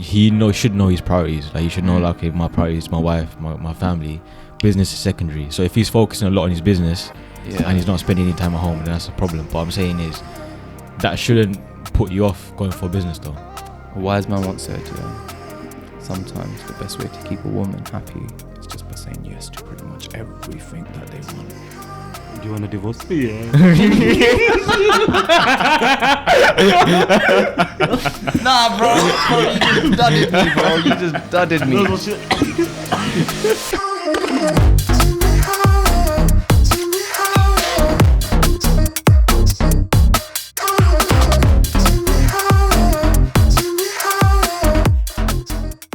should know his priorities. Like he should know, like, okay, my priorities, my wife, my family. Business is secondary. So if he's focusing a lot on his business and he's not spending any time at home, then that's a problem. But what I'm saying is that shouldn't put you off going for a business though. A wise man once said, sometimes the best way to keep a woman happy is just by saying yes to pretty much everything that they want. Do you want a divorce? Yeah. Nah, bro, you just dudded me, bro. You just dudded me.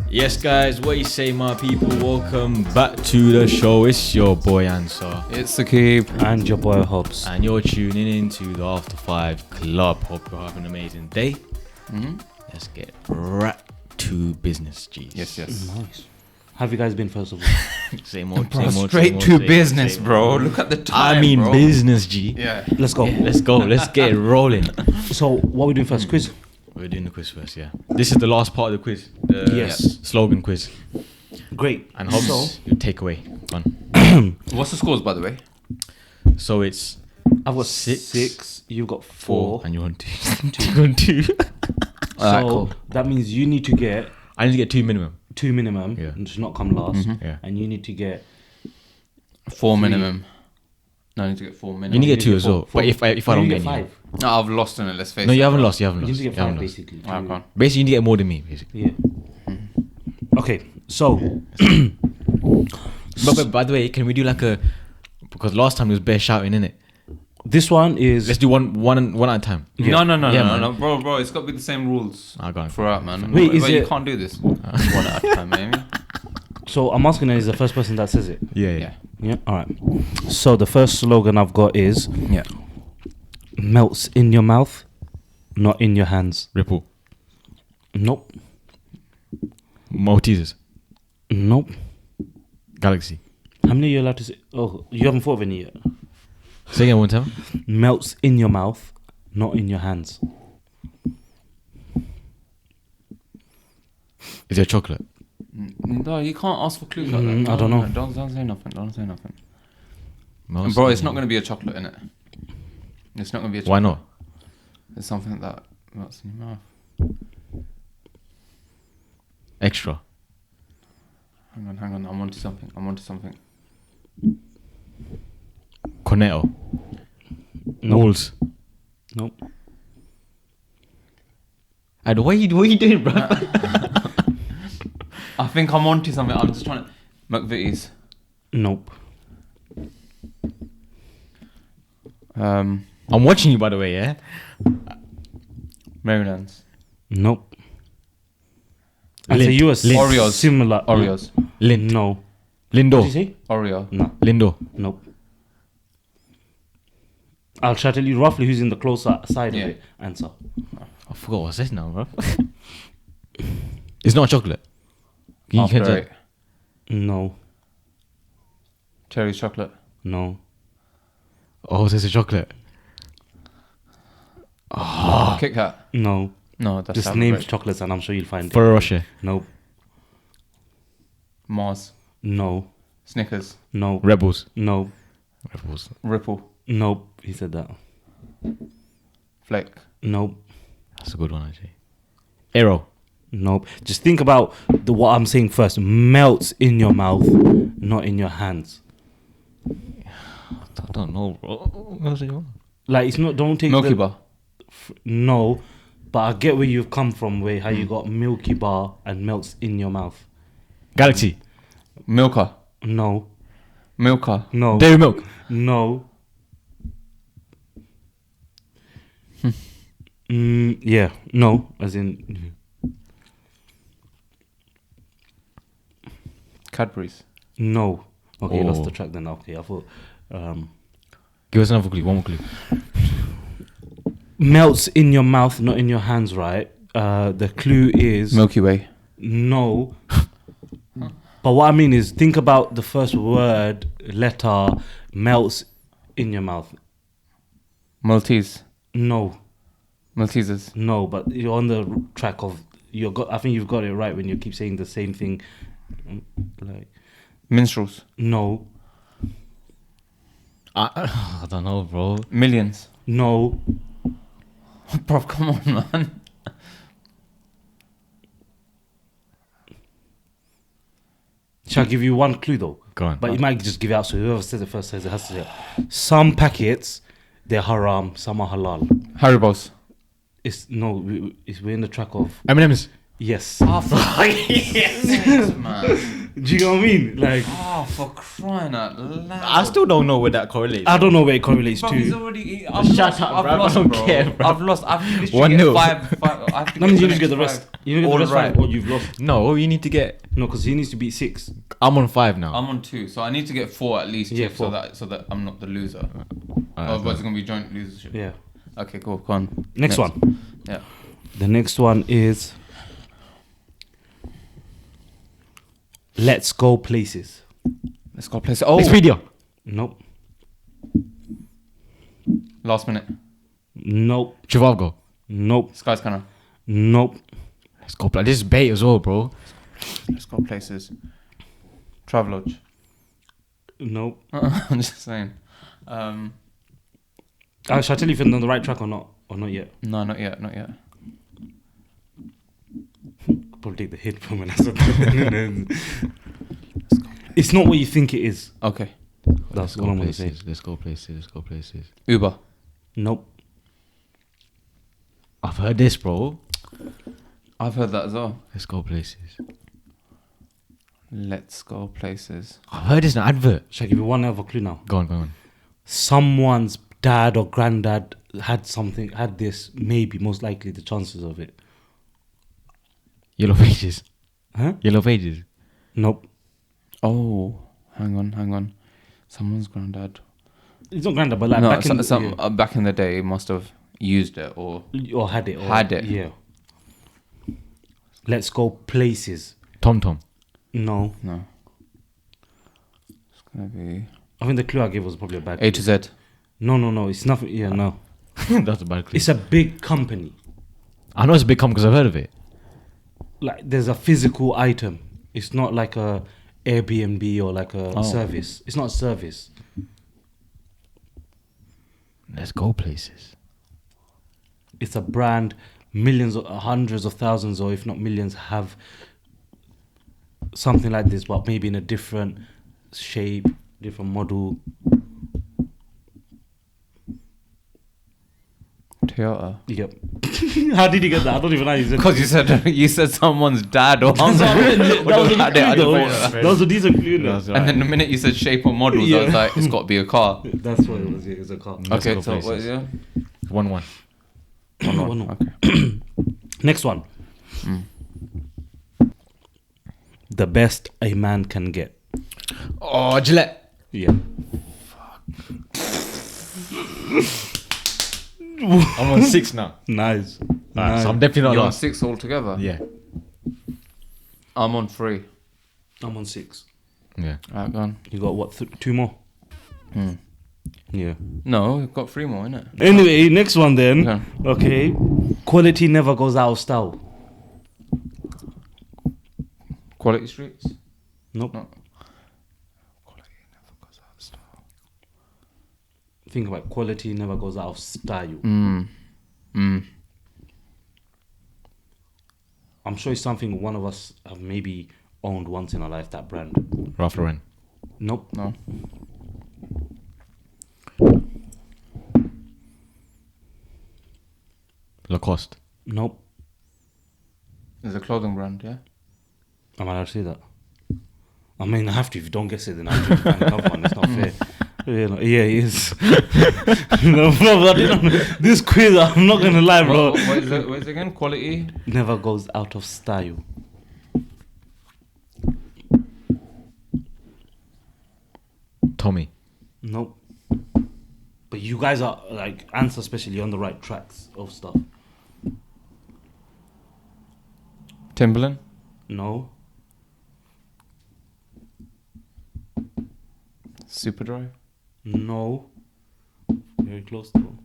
Yes, guys, what you say, my people? Welcome back to the show. It's your boy Answer. It's Sakib. And your boy Hobbs. And you're tuning in to the After 5 Club. Hope you're having an amazing day. Let's get right to business, G's. Yes. Nice. How have you guys been, first of all? Same old. Straight to business, bro. Look at the time, bro. Business, G. Yeah. Let's go. Yeah, let's go. Let's get it rolling. So, what are we doing first? Quiz? We're doing the quiz first, yeah. This is the last part of the quiz. Yes. Slogan quiz. Great. And Hobbs, your takeaway. Go on. What's the scores, by the way? So it's... I've got six. You've got four. And you're on two. You're on two. So, cool. that means you need to get... I need to get two minimum. Two minimum. Yeah. And to not come last. Yeah. And you need to get... 4 minimum. No, I need to get 4 minimum. You need to get two as well. But if I don't get five. you... No, I've lost on it, let's face it. No, you haven't lost. You You need to get five, lost. basically. Alright, go on. Basically, you need to get more than me, basically. Yeah. Okay, so... But by the way, can we do like a... Because last time it was bare shouting, innit? This one is... Let's do one at a time. No, man. bro, it's got to be the same rules Go on. throughout, man. Wait, is you it- can't do this one at a time, maybe. So I'm asking is the first person that says it. Yeah. Yeah, alright. So the first slogan I've got is... Yeah. Melts in your mouth, not in your hands. Ripple. Nope. Maltesers. Nope. Galaxy. How many are you allowed to say? Oh, you haven't thought of any yet. Say again one time. Melts in your mouth, not in your hands. Is there chocolate? No, you can't ask for clues like that. I don't know. Don't say nothing. Don't say nothing. Mouse Bro, in it's not your- going to be a chocolate, innit? It's not going to be a chocolate. Why not? It's something that melts in your mouth. Extra. Hang on. I'm onto something. Cornetto. Nope. Walls. Nope. And what are you doing, bro? I think I'm onto something. I'm just trying to... McVitie's. Nope. I'm watching you, by the way, yeah? Maryland's. Nope. And so Lindt. you were Oreos. similar. Oreos. Lindt. No. Lindo. What did you say? Oreo. No. Lindo. Nope. I'll try to tell you roughly who's in the closer side Yeah. of it. Answer. I forgot what's this now, bro. It's not chocolate. You After can Eight. No. Cherry's chocolate. No. Oh, there's a chocolate. Kit Kat. No. No, that's Just name chocolates and I'm sure you'll find it. Ferrero Rocher. Nope. Mars. No. Snickers. No. Rebels. No. Rebels. Ripple. Nope. He said that. Flake. Nope. That's a good one, actually. Aero. Nope. Just think about what I'm saying first. Melts in your mouth, not in your hands. I don't know, bro. What's it on? Like it's not. Don't take Milky the, Bar. No, but I get where you've come from. Where how you got Milky Bar and melts in your mouth. Galaxy. Milka. No. Milka. No. Dairy Milk. No. Yeah. No. As in. Cadbury's. No. Okay, you lost Oh. the track then. Okay, I thought. Give us another clue. One more clue. Melts in your mouth, not in your hands, right? The clue is Milky Way. no. But what I mean is, think about the first word, letter, melts in your mouth. Maltese. No, Maltesers. no, but you're on the track of I think you've got it right when you keep saying the same thing. Like Minstrels. no, I don't know, bro. Millions. no, Bro, come on, man. Shall I give you one clue though? Go on. But you might just give it out, so whoever says it first says it has to say it. Some packets, they're haram, some are halal. Haribos. We're in the track of M&M's. yes. Oh, for yes, man. Do you know what I mean? Like, Oh, for crying out loud. I still don't know where that correlates. I don't know where it correlates Bro, he's to. already. Shut up, bro. I lost, don't bro. care, bro. I've lost. I've literally 1-0. get five. I have to That means you need next to get the rest. five. You need to get the All rest right. right, or you've lost. No, you need to get. No, because he needs to beat 6. I'm on 5 now. I'm on 2, so I need to get 4 at least. Yeah, Chief, 4. so that I'm not the loser. Alright, But it's gonna be joint losership. Yeah. Okay, cool. Go on. Next one. Yeah. The next one is let's go places. Let's go place. Oh, Expedia. Nope. last minute. Nope. Trivago. Nope. Skyscanner. Nope. Let's go. This is bait as well, bro. Let's go places. Travelodge. Nope. I'm just saying. Shall I tell you if you're on the right track or not? Or not yet? No, not yet. Not yet. Probably take the hit from when I said that. It's not what you think it is. Okay. That's Let's what go I'm going to say. places. Let's go places. Let's go places. Uber. Nope. I've heard this, bro. I've heard that as well. Let's go places. Let's go places. I've heard this in an advert. Shall I give you one other clue now? Go on. Someone's dad or granddad had this, maybe, most likely, the chances of it. Yellow Pages. Huh? Yellow Pages. Nope. Oh, hang on. Someone's granddad. It's not granddad, but like No, back in back in the day, must have used it or or had it. Had it. Yeah. Let's go places. Tom. No. no. It's gonna be I think the clue I gave was probably a bad A to clue. Z. No. It's nothing. Yeah, no. That's a bad clue. It's a big company. I know it's a big company because I've heard of it. Like there's a physical item. It's not like a Airbnb or like a service. It's not a service. Let's go places. It's a brand. Millions, or hundreds of thousands, or if not millions, have something like this, but maybe in a different shape, different model. Toyota. Yep. How did you get that? I don't even know. You said Because you said someone's dad or That's what I meant. That was a had good it, I clue, though. just That was a decent clue, though. That's right. And then the minute you said shape or models, I was Yeah. like, it's got to be a car. That's what it was. It was a car. Let's Okay, go so places. what is it? 1-1. One. Okay. Next one. The best a man can get. Oh, Gillette. Yeah. I'm on 6 now. Nice. Alright, so I'm definitely not You're on last. 6 altogether? Yeah. I'm on 3. I'm on 6. Yeah. Alright, go on. You got what? 2 more? Yeah. No, we've got 3 more, innit? Anyway, next one then. Yeah. Okay. Quality never goes out of style. Quality Streets? Nope. No. Quality never goes out of style. Think about quality never goes out of style. I'm sure it's something one of us have maybe owned once in our life, that brand. Ralph Lauren. Nope. No. Lacoste. Nope. It's a clothing brand, yeah? Am I allowed to say that? I mean, I have to. If you don't guess it, then I have to find another one. It's not fair. Yeah, it is. No, bro, I didn't. This quiz, I'm not gonna lie, bro. What is it again? Quality? Never goes out of style. Tommy. Nope. But you guys are like answer, especially on the right tracks of stuff. Timberland? No. Superdry? No. Very close though.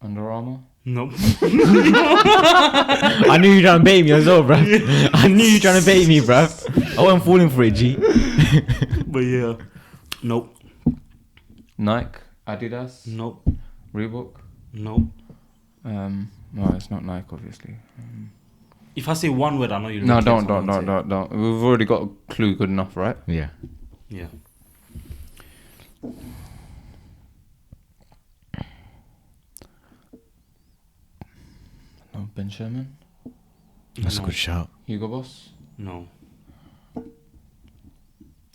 Under Armour. Nope. I knew you were trying to bait me as well, bruv. I knew you were trying to bait me, bruv. I wasn't falling for it, G. But yeah. Nope. Nike, Adidas, Nope. Reebok. Nope. No, it's not Nike, obviously. If I say one word, I know you're. No, don't. We've already got a clue good enough, right? Yeah. Yeah. No, Ben Sherman, That's a good shout. Hugo Boss. No.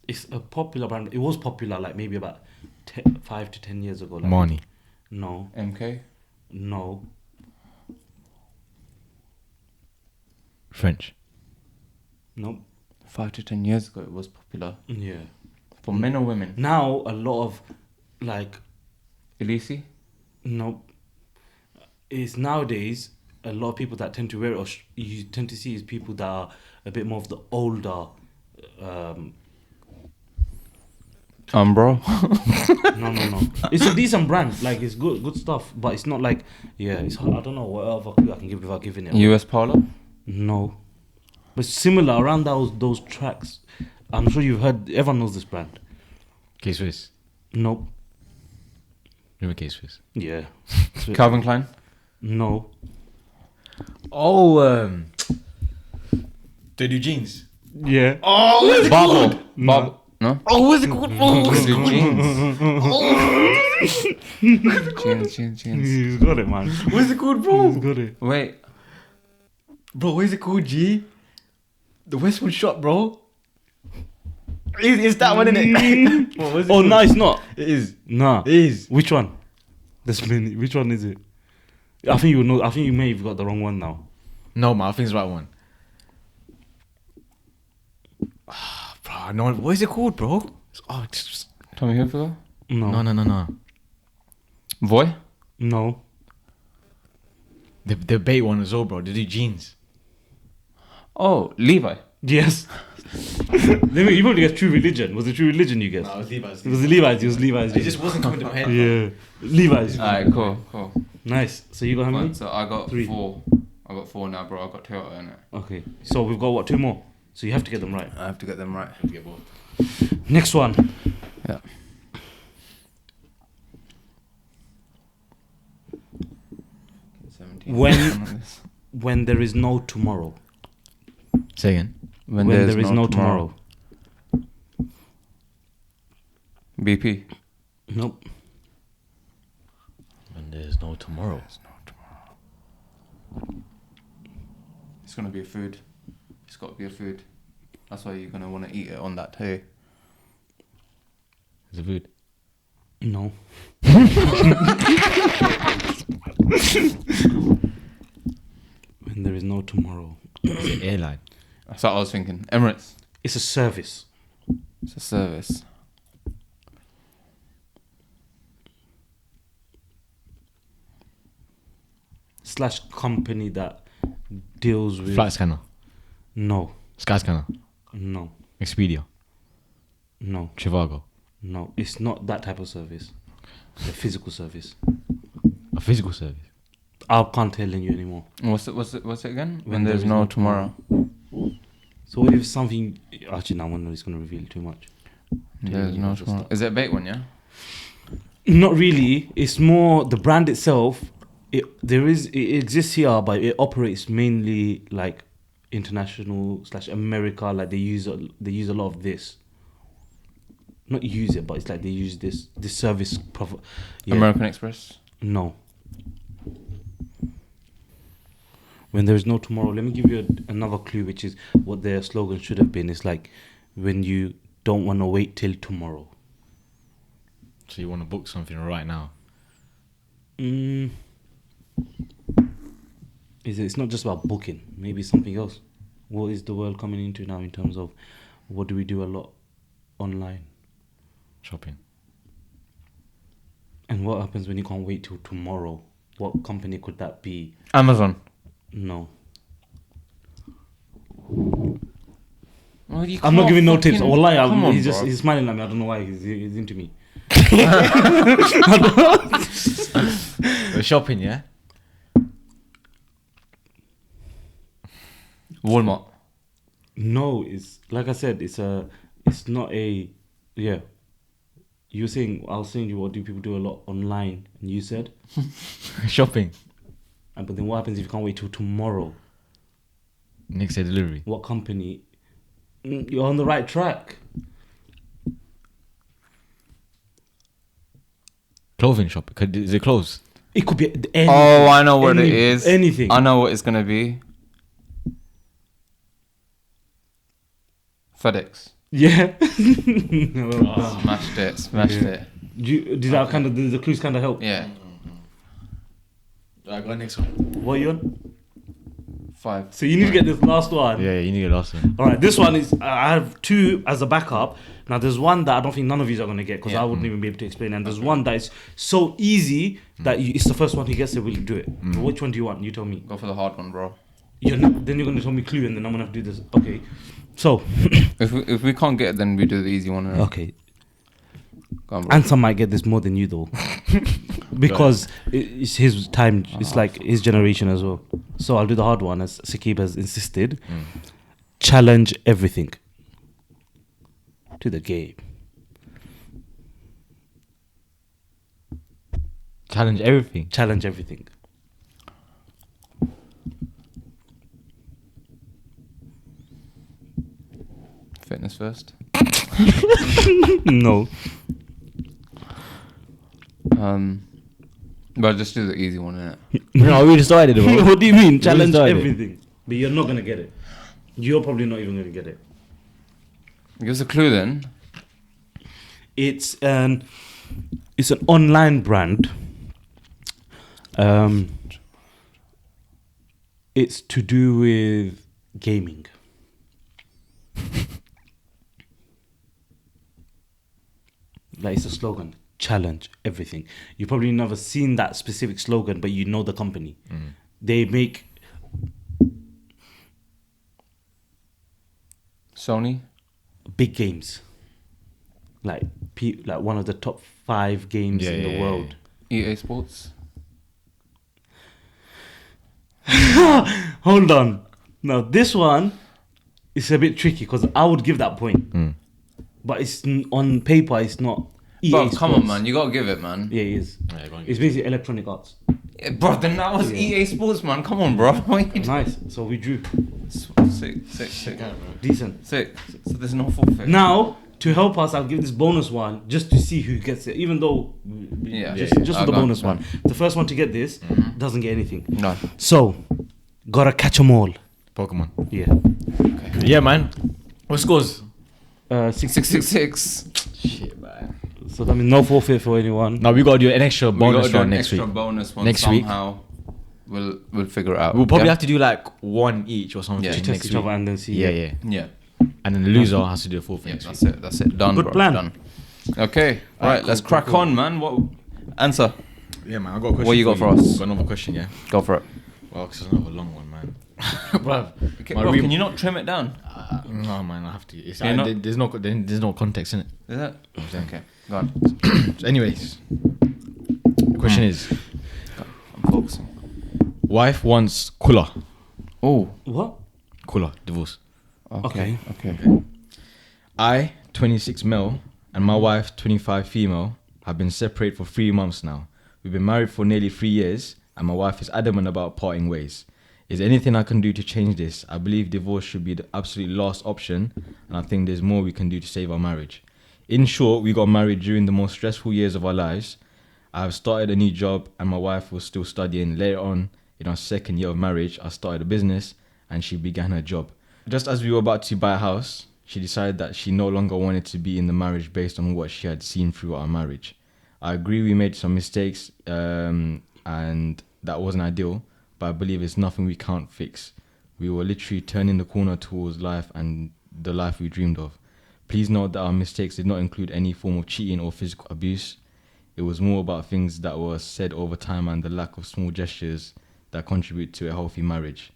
It's a popular brand. It was popular like maybe about 5 to 10 years ago. Like, Marnie. No. MK. No. French. Nope. 5 to 10 years ago, it was popular. Yeah. For men or women? Now a lot of like. Elise? Nope. It's nowadays a lot of people that tend to wear it, or you tend to see is people that are a bit more of the older. Umbro. No. It's a decent brand. Like it's good stuff, but it's not like it's. I don't know what other clue I can give without giving it. US Polo? No, but similar around those tracks. I'm sure you've heard. Everyone knows this brand. K-Swiss. Nope. Remember K-Swiss? Yeah. Calvin Klein? No. Oh, they do jeans. Yeah. Oh, what's it called? Bob. No? Oh, what's it called? They do jeans. Jeans. He's got it, man. What's it called, bro? He's got it. Wait. Bro, what is it called, G? The Westwood shop, bro. It's that one, innit? What was it called? No, it's not. It is. Nah. It is. Which one? There's many. Which one is it? I think you know. I think you may have got the wrong one now. No, man, I think it's the right one. Bro, no, what is it called, bro? Just... Tommy Hilfiger? No. Voy? No. The bait one as well, bro. They do jeans. Oh, Levi. Yes. You probably guessed True Religion. Was it True Religion you guessed? No, it was Levi's. It was Levi's. It was Levi's. It just wasn't coming to my head. Yeah. Levi's. Alright, cool. Nice. So you got how many? Fine, so I got 3. 4. I got 4 now, bro. I got Toyota in it. Okay. So we've got what? 2 more. So you have to get them right. I have to get them right. Next one. Yeah. When there is no tomorrow. Say again. When there is no tomorrow. BP. Nope. When there's no tomorrow. It's gonna be a food. It's got to be a food. That's why you're gonna want to eat it on that day. Is it food? No. When there is no tomorrow. Is it airline? That's what I was thinking. Emirates. It's a service. It's a service. / company that deals with. Flight scanner. No. Sky scanner. No. Expedia. No. Trivago. No. It's not that type of service. It's a physical service. A physical service. I can't tell you anymore. What's it again? When there's no tomorrow. So what if something? Actually, no, one is going to reveal too much. There's no tomorrow. Is it a bait one? Yeah. Not really. It's more the brand itself. It exists here, but it operates mainly like international / America. Like they use a lot of this. Not use it, but it's like they use this service. Yeah. American Express. No. When there is no tomorrow, let me give you another clue, which is what their slogan should have been. It's like when you don't want to wait till tomorrow. So you want to book something right now? It's not just about booking. Maybe something else. What is the world coming into now in terms of what do we do a lot online? Shopping. And what happens when you can't wait till tomorrow? What company could that be? Amazon. No. Well, I'm not giving no tips. Wallahi, Come on, he's bro. smiling at me. I don't know why he's into me. We're shopping, yeah. Walmart. No, it's like I said, it's not a, yeah. You were saying, I was saying you, what do people do a lot online? And you said, Shopping. but then what happens if you can't wait till tomorrow? Next day delivery. What company? You're on the right track. Clothing shop. Is it closed? It could be anything. Oh, I know what it is. Anything. I know what it's gonna be. FedEx. Yeah. Smashed it. Did that kind of, the clues kind of help? Yeah. I got next one. What are you on? 5. So you need to get this last one. Yeah, you need to get last one. All right, this one is, I have 2 as a backup. Now, there's one that I don't think none of you are going to get because I wouldn't even be able to explain. And there's one that is so easy that it's the first one who gets it will do it. But which one do you want? You tell me. Go for the hard one, bro. Then you're going to tell me clue and then I'm going to have to do this. Okay. So. If we can't get it, then we do the easy one. Right? Okay. Go on, bro. Answer might get this more than you though. Because it's his time. It's like his generation as well. So I'll do the hard one as Sakib has insisted. Challenge everything. To the game. Challenge everything. Challenge everything. Fitness first. No. But just do the easy one, innit? No, we decided. What do you mean? Challenge started. everything. But you're not gonna get it. You're probably not even gonna get it. Give us a clue then. It's an online brand. It's to do with gaming. Like it's a slogan. Challenge everything. You've probably never seen that specific slogan, but you know the company. They make Sony. big games. Like one of the top 5 games in the world. EA Sports. Hold on. Now this one is a bit tricky because I would give that point, but it's on paper. It's not. EA Bro, come on, Sports. man. You gotta give it, man. Yeah, it is. Yeah, go on, It's basically Electronic Arts. Yeah, bro, then that was EA Sports, man. Come on, bro. Nice. So we drew. Sick. Decent. Sick. So there's no forfeit. Now to help us, I'll give this bonus one just to see who gets it. Even though, just for the bonus one. The first one to get this doesn't get anything. No. So, gotta catch 'em all. Pokemon. Yeah. Okay. Yeah, man. What scores? 666. Shit, man. So that means no forfeit for anyone. Now we gotta do an extra We bonus gotta do round an next extra week. bonus one Next week. somehow. We'll figure it out. We'll probably yeah? have to do like one each or something Yeah. To next test each week. other and then see. Yeah. Yeah. And then the loser has to do a full Yeah, thing. that's it. Done, Good bro. plan. Done. Okay. All right, let's crack on, man. What answer? Yeah, man. I got a question. What you got for us? Got another question, yeah. Go for it. Well, because it's another long one, man. Bruv, Okay, my bro, re- can you not trim it down? No, man. I have to. It's, You're not- there's no context in it. Is that? saying. Okay. Go on. So anyways, the question is: I'm focusing. wife wants cooler. Oh. What? Cooler divorce. Okay. I, 26 male, and my wife, 25 female, have been separated for 3 months now. We've been married for nearly 3 years, and my wife is adamant about parting ways. Is there anything I can do to change this? I believe divorce should be the absolute last option, and I think there's more we can do to save our marriage. In short, we got married during the most stressful years of our lives. I have started a new job, and my wife was still studying. Later on, in our 2nd year of marriage, I started a business, and she began her job. Just as we were about to buy a house, she decided that she no longer wanted to be in the marriage based on what she had seen through our marriage. I agree we made some mistakes, and that wasn't ideal, but I believe it's nothing we can't fix. We were literally turning the corner towards life and the life we dreamed of. Please note that our mistakes did not include any form of cheating or physical abuse. It was more about things that were said over time and the lack of small gestures that contribute to a healthy marriage.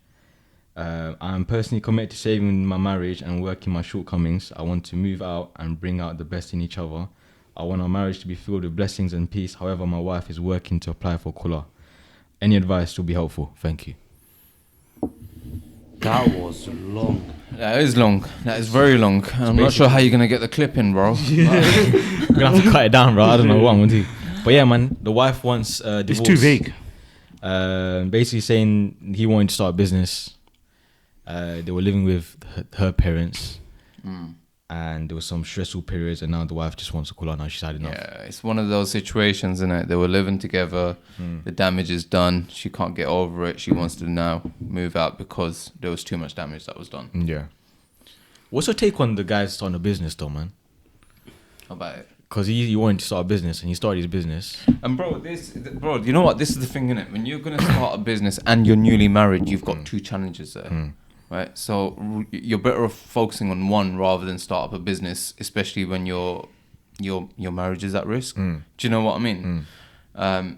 I am personally committed to saving my marriage and working my shortcomings. I want to move out and bring out the best in each other. I want our marriage to be filled with blessings and peace. However, my wife is working to apply for Kula. Any advice will be helpful. Thank you. That was long. That is long. That is very long. I'm not sure how you're gonna get the clip in, bro. I'm gonna have to cut it down, bro. I don't know what I'm gonna do. But yeah, man, the wife wants divorce. It's too vague. Basically saying he wanted to start a business. They were living with her parents. And there was some stressful periods, and now the wife just wants to call out. Now she's had enough. Yeah, it's one of those situations, isn't it? They were living together. The damage is done. She can't get over it. She wants to now move out because there was too much damage that was done. Yeah. What's your take on the guy starting a business, though, man? How about it? Because he wanted to start a business, and he started his business. And bro, you know what? This is the thing, innit? When you're gonna start a business and you're newly married, you've got two challenges there. Right, so you're better off focusing on one rather than start up a business, especially when your marriage is at risk. Do you know what I mean?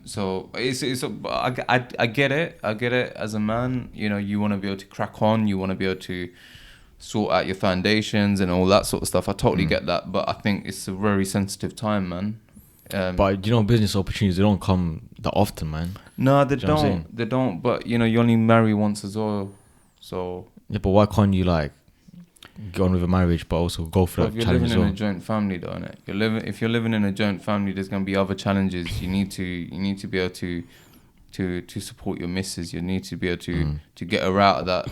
So I get it. I get it. As a man, you know, you want to be able to crack on. You want to be able to sort out your foundations and all that sort of stuff. I totally get that, but I think it's a very sensitive time, man. But you know, business opportunities, they don't come that often, man. No, they don't. They don't. But you know, you only marry once as well. So yeah, but why can't you like get on with a marriage, but also go for that if you're challenge living as in well? a joint family, though, innit? If you're living in a joint family, there's gonna be other challenges. You need to be able to support your missus. You need to be able to get her out of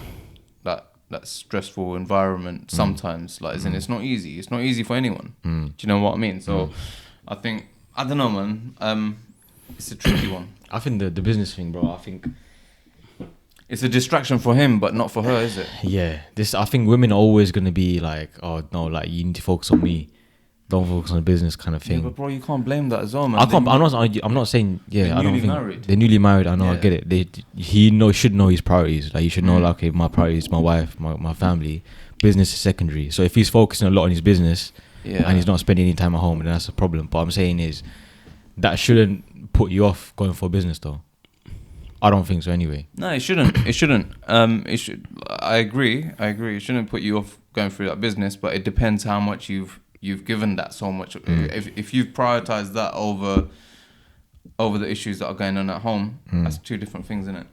that stressful environment. Sometimes, like, as in, it's not easy. It's not easy for anyone. Do you know what I mean? So, I think I don't know, man. It's a tricky one. I think the business thing, bro. I think. It's a distraction for him, but not for her, is it? Yeah, I think women are always gonna be like, oh no, like you need to focus on me, don't focus on the business kind of thing. Yeah, but bro, you can't blame that as well, man. I'm not saying they're I don't newly think married. they're newly married. I know, I get it. He should know his priorities. Like, you should know, like, okay, my priorities, my wife, my family. Business is secondary. So if he's focusing a lot on his business, and he's not spending any time at home, then that's a problem. But I'm saying is that shouldn't put you off going for business, though. I don't think so anyway. No, it shouldn't. It shouldn't. It should. I agree. It shouldn't put you off going through that business, but it depends how much you've given that so much. If you've prioritized that over the issues that are going on at home, that's two different things, isn't it?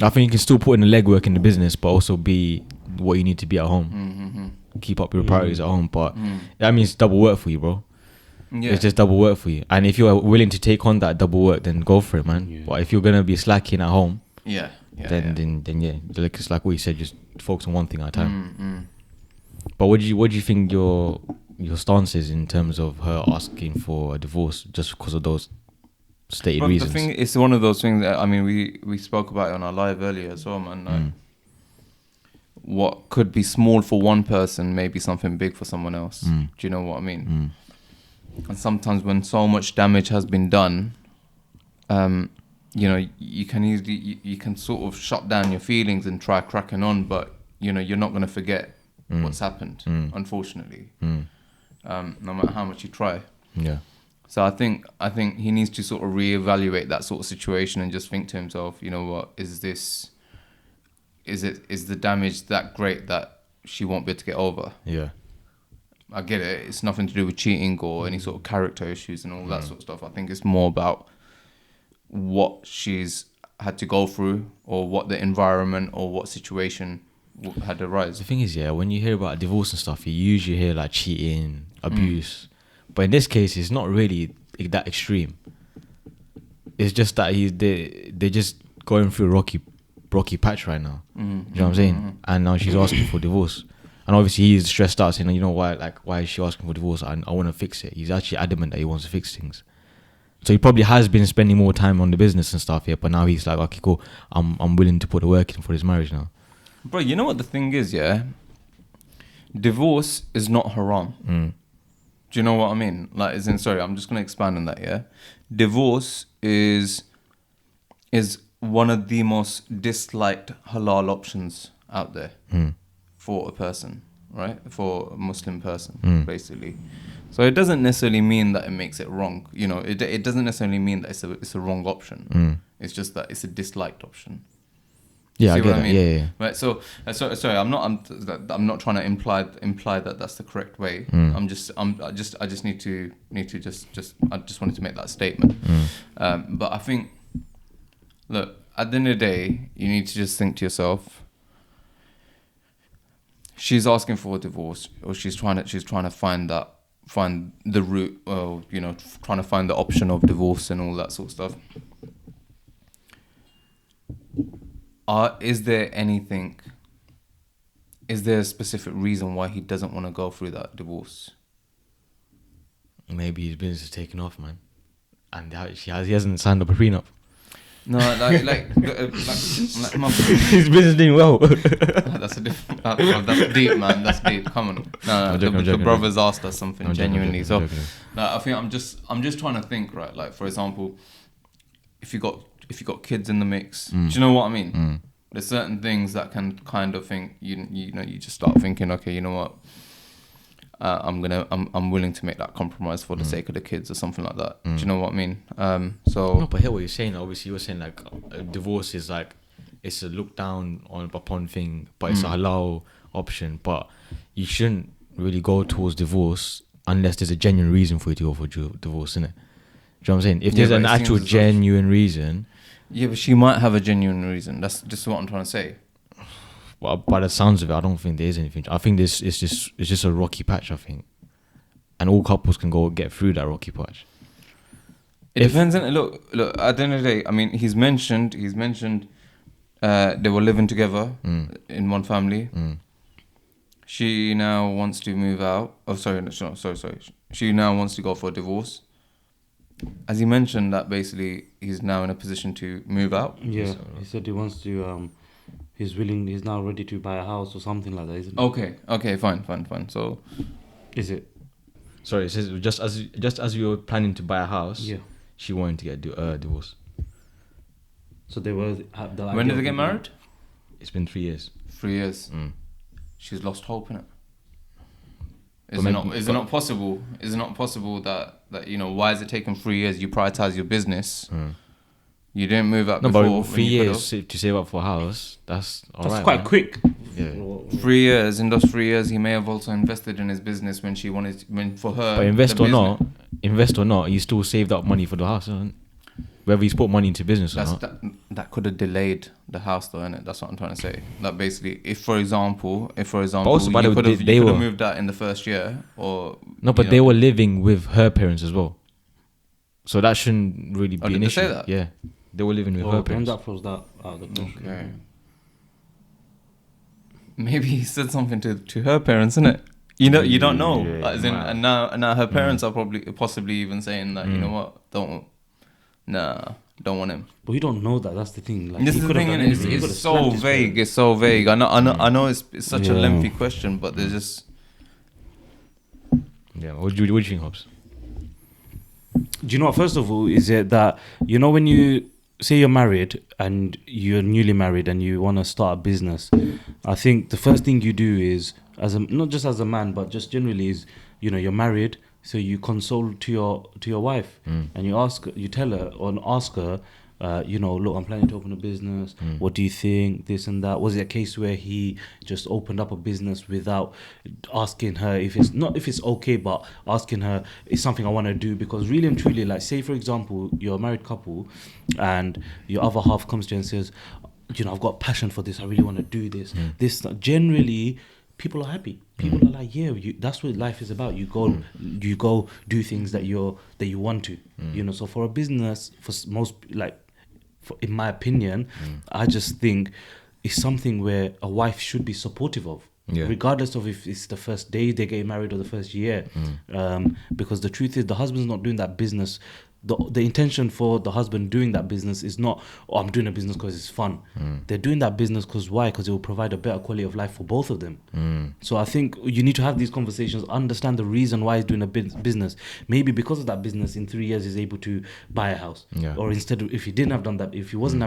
I think you can still put in the legwork in the business, but also be what you need to be at home. Keep up your priorities at home, but that means double work for you, bro. Yeah. It's just double work for you, and if you're willing to take on that double work, then go for it, man. Yeah. But if you're gonna be slacking at home, then like it's like what you said, just focus on one thing at a time. But what do you think your stance is in terms of her asking for a divorce just because of those stated reasons? The thing, it's one of those things that, I mean, we spoke about it on our live earlier as well, man. Like, what could be small for one person may be something big for someone else. Do you know what I mean? And sometimes when so much damage has been done, you know, you can easily you can sort of shut down your feelings and try cracking on, but you know, you're not going to forget what's happened, unfortunately, no matter how much you try. Yeah. So I think he needs to sort of reevaluate that sort of situation and just think to himself, you know what, is the damage that great that she won't be able to get over? Yeah. I get it. It's nothing to do with cheating or any sort of character issues and all that sort of stuff. I think it's more about what she's had to go through, or what the environment or what situation had arise. The thing is, when you hear about divorce and stuff, you usually hear like cheating, abuse. But in this case, it's not really that extreme. It's just that they're just going through a rocky patch right now. You know what I'm saying? And now she's asking for divorce. And obviously he's stressed out, saying, you know, why is she asking for divorce? I want to fix it. He's actually adamant that he wants to fix things. So he probably has been spending more time on the business and stuff, but now he's like, okay, cool, I'm willing to put the work in for his marriage now. Bro, you know what the thing is, divorce is not haram. Do you know what I mean? Like, I'm just going to expand on that, Divorce is one of the most disliked halal options out there. For a person, right? For a Muslim person, basically. So it doesn't necessarily mean that it makes it wrong. You know, it doesn't necessarily mean that it's a wrong option. It's just that it's a disliked option. Yeah, See I get what that. I mean? Yeah. Right. So, sorry. I'm not trying to imply that that's the correct way. I just need to I just wanted to make that statement. But I think, look, at the end of the day, you need to just think to yourself. She's asking for a divorce, or she's trying to find the route, or trying to find the option of divorce and all that sort of stuff. Is there a specific reason why he doesn't want to go through that divorce? Maybe his business is taking off, man, and he hasn't signed up a prenup. No, like my His business doing well. that's a different. That's deep, man. That's deep. Come on. No, the brothers asked us something genuinely. So, I think I'm just trying to think, right? Like, for example, if you got kids in the mix, do you know what I mean? There's certain things that can kind of think you just start thinking, okay, you know what? I'm willing to make that compromise for the sake of the kids or something like that. Do you know what I mean? No, but I hear what you're saying. Obviously, you're saying like divorce is like it's a look down upon thing, but it's a halal option. But you shouldn't really go towards divorce unless there's a genuine reason for you to go for divorce, innit? Do you know what I'm saying? If there's an actual genuine reason. Yeah, but she might have a genuine reason. That's just what I'm trying to say. Well, by the sounds of it, I don't think there is anything. I think it's just a rocky patch, I think. And all couples can get through that rocky patch. It depends on look, at the end of the day, I mean, he's mentioned they were living together in one family. She now wants to move out. Oh, sorry. She now wants to go for a divorce. As he mentioned that basically he's now in a position to move out. Yeah, he said he wants to he's now ready to buy a house or something like that, isn't it? Okay, fine. So, is it? Sorry, it says just as you were planning to buy a house, yeah, she wanted to get a divorce. So they were. When did they get married? It's been 3 years. 3 years. She's lost hope in it. Is it not possible? Is it not possible that why is it taking 3 years? You prioritize your business. You didn't move up before. No, but 3 years to save up for a house, that's alright. That's quite quick. Yeah. 3 years. In those 3 years, he may have also invested in his business when for her. But invest or not, you still saved up money for the house, isn't it? Whether he's put money into business or not. That could have delayed the house, though, innit? That's what I'm trying to say. Like, basically, if for example, also, you could have moved out in the first year, or no, but they were living with her parents as well, so that shouldn't really be an issue. Did they say that? Yeah, they were living with her parents. That throws that out of the question. Okay. Maybe he said something to her parents, innit? You don't know. Yeah, As in, and now her parents are possibly even saying that you know what, don't want him. But we don't know that. That's the thing. Like, this is the thing, it's so vague. It's so vague. I know it's such a lengthy question, but there's just. Yeah, what do you think, Hobbs? Do you know what? First of all, is it that when you say you're married and you're newly married and you want to start a business, I think the first thing you do is, not just as a man, but just generally is, you're married. So you console to your wife, and you tell her or ask her, look, I'm planning to open a business. What do you think? This and that. Was it a case where he just opened up a business without asking her if it's okay, but asking her, it's something I want to do? Because really and truly, like, say for example, you're a married couple, and your other half comes to you and says, I've got passion for this. I really want to do this. This generally. People are happy. People are like, yeah, that's what life is about. You go do things that you want to. So for a business, for most, in my opinion, I just think it's something where a wife should be supportive of. Yeah. Regardless of if it's the first day they get married or the first year. Because the truth is, the husband's not doing that business. The intention for the husband doing that business is not, I'm doing a business because it's fun. They're doing that business because why? Because it will provide a better quality of life for both of them. So I think you need to have these conversations, understand the reason why he's doing a business. Maybe because of that business, in 3 years he's able to buy a house. Yeah. Or instead, if he didn't have done that, if he wasn't